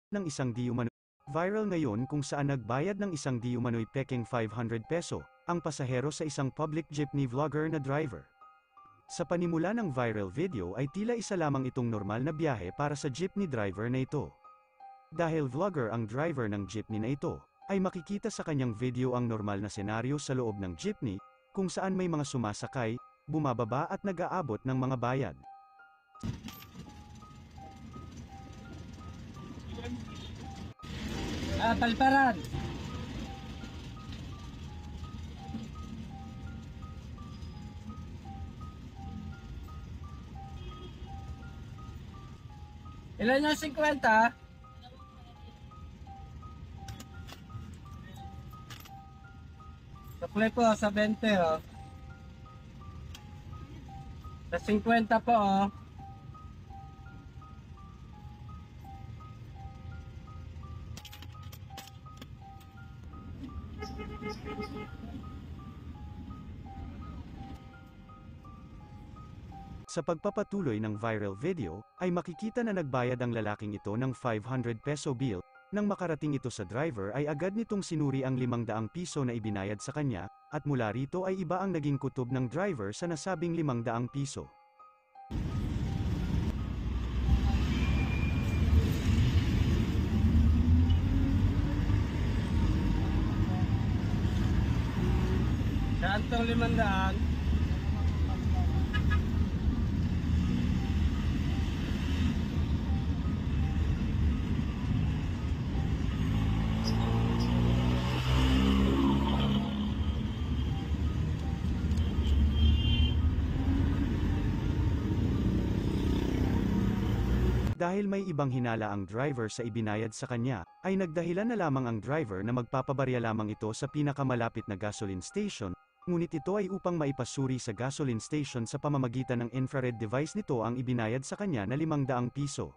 ng isang di umano. Viral ngayon kung saan nagbayad ng isang di umano'y pekeng 500 peso, ang pasahero sa isang public jeepney vlogger na driver. Sa panimula ng viral video ay tila isa lamang itong normal na biyahe para sa jeepney driver na ito. Dahil vlogger ang driver ng jeepney na ito, ay makikita sa kanyang video ang normal na senaryo sa loob ng jeepney, kung saan may mga sumasakay, bumababa at nag-aabot ng mga bayad. Palparan. Ilan yung 50? Sukli po sa 20 oh. Sa 50 po oh. Sa pagpapatuloy ng viral video, ay makikita na nagbayad ang lalaking ito ng 500 peso bill. Nang makarating ito sa driver ay agad nitong sinuri ang 500 piso na ibinayad sa kanya, at mula rito ay iba ang naging kutob ng driver sa nasabing 500 piso. Saan tong 500? Dahil may ibang hinala ang driver sa ibinayad sa kanya, ay nagdahilan na lamang ang driver na magpapabarya lamang ito sa pinakamalapit na gasoline station, ngunit ito ay upang maipasuri sa gasoline station sa pamamagitan ng infrared device nito ang ibinayad sa kanya na 500 piso.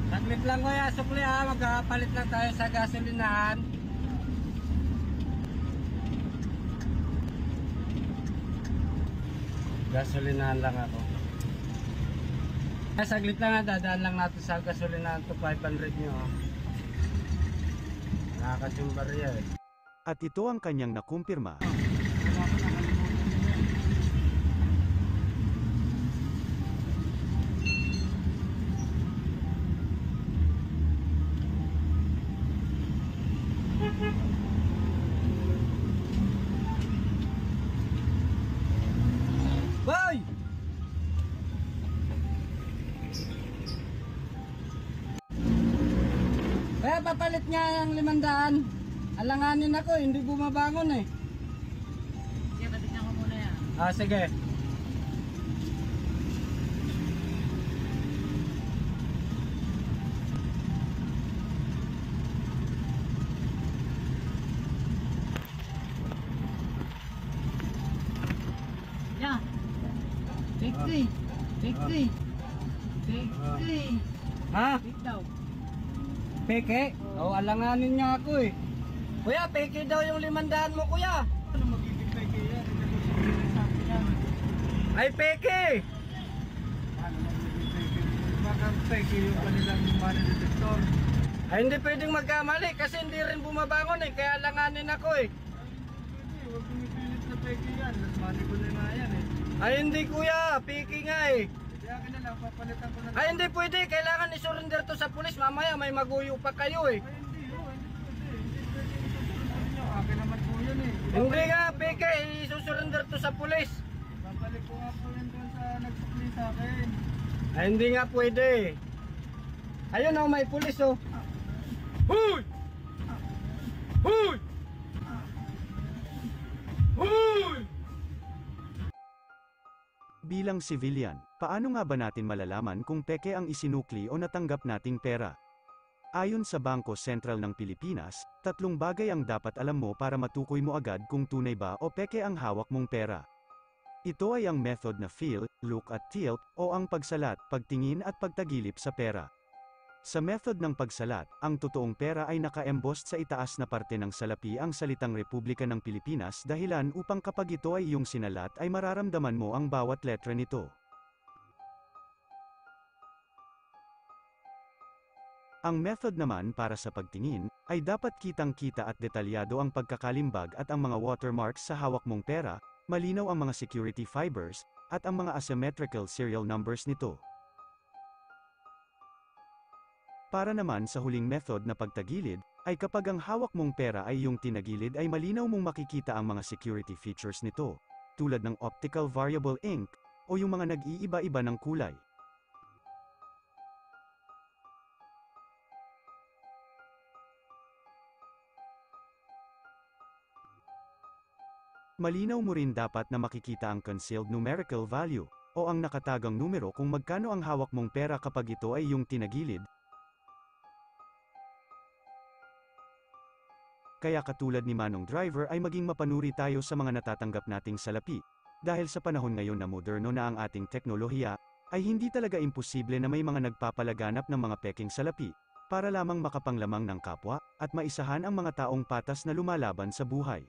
Saglit lang kuya, sukli ha, magkapalit lang tayo sa gasolinahan. Gasolinahan lang ako. Saglit lang ha, dadaan lang natin sa gasolinahan to 500 nyo. Nakakas yung barya eh. At ito ang kanyang nakumpirma. Boy! Kaya papalit nga ng 500. Alanganin ako, hindi bumabangon eh. Sige, patignan ko muna yan. Sige. Yan. Victory. Victory. Victory. Ha? Big daw. Peke? Oo, alanganin niya ako eh. Kuya, peke daw yung 500 mo kuya. Ano magiging peke yan? Sabi niya. Ay, peke! Ano magiging peke? Baka peke yung kanilang money detector. Ay, hindi pwedeng magkamali kasi hindi rin bumabangon eh. Kaya alanganin ako eh. Pwede, huwag pumipilit na peke yan. Mas money ko na nga yan eh. Ay, hindi kuya. Peke nga eh. Hindi akin na lang, papalitan ko na lang. Ay, hindi pwede. Kailangan isurrender to sa pulis. Mamaya may maguyo pa kayo eh. Ay, hindi, oh, hindi pwede. Hindi pwede isusunod nyo. Akin naman po yun eh. Hindi nga, peke. Isusurrender to sa pulis. Babalik ko nga po yun doon sa nagsukli sa akin. Ay, hindi nga pwede. Ayun oh, may pulis oh. Huy! Huy! Huy! Bilang civilian, paano nga ba natin malalaman kung peke ang isinukli o natanggap nating pera? Ayon sa Bangko Sentral ng Pilipinas, 3 bagay ang dapat alam mo para matukoy mo agad kung tunay ba o peke ang hawak mong pera. Ito ay ang method na feel, look at tilt, o ang pagsalat, pagtingin at pagtagilip sa pera. Sa method ng pagsalat, ang totoong pera ay naka-embossed sa itaas na parte ng salapi ang salitang Republika ng Pilipinas dahilan upang kapag ito ay iyong sinalat ay mararamdaman mo ang bawat letra nito. Ang method naman para sa pagtingin, ay dapat kitang-kita at detalyado ang pagkakalimbag at ang mga watermarks sa hawak mong pera, malinaw ang mga security fibers, at ang mga asymmetrical serial numbers nito. Para naman sa huling method na pagtagilid, ay kapag ang hawak mong pera ay yung tinagilid ay malinaw mong makikita ang mga security features nito, tulad ng optical variable ink, o yung mga nag-iiba-iba ng kulay. Malinaw mo rin dapat na makikita ang concealed numerical value, o ang nakatagang numero kung magkano ang hawak mong pera kapag ito ay yung tinagilid. Kaya katulad ni Manong Driver ay maging mapanuri tayo sa mga natatanggap nating salapi. Dahil sa panahon ngayon na moderno na ang ating teknolohiya, ay hindi talaga imposible na may mga nagpapalaganap ng mga peking salapi, para lamang makapanglamang ng kapwa, at maisahan ang mga taong patas na lumalaban sa buhay.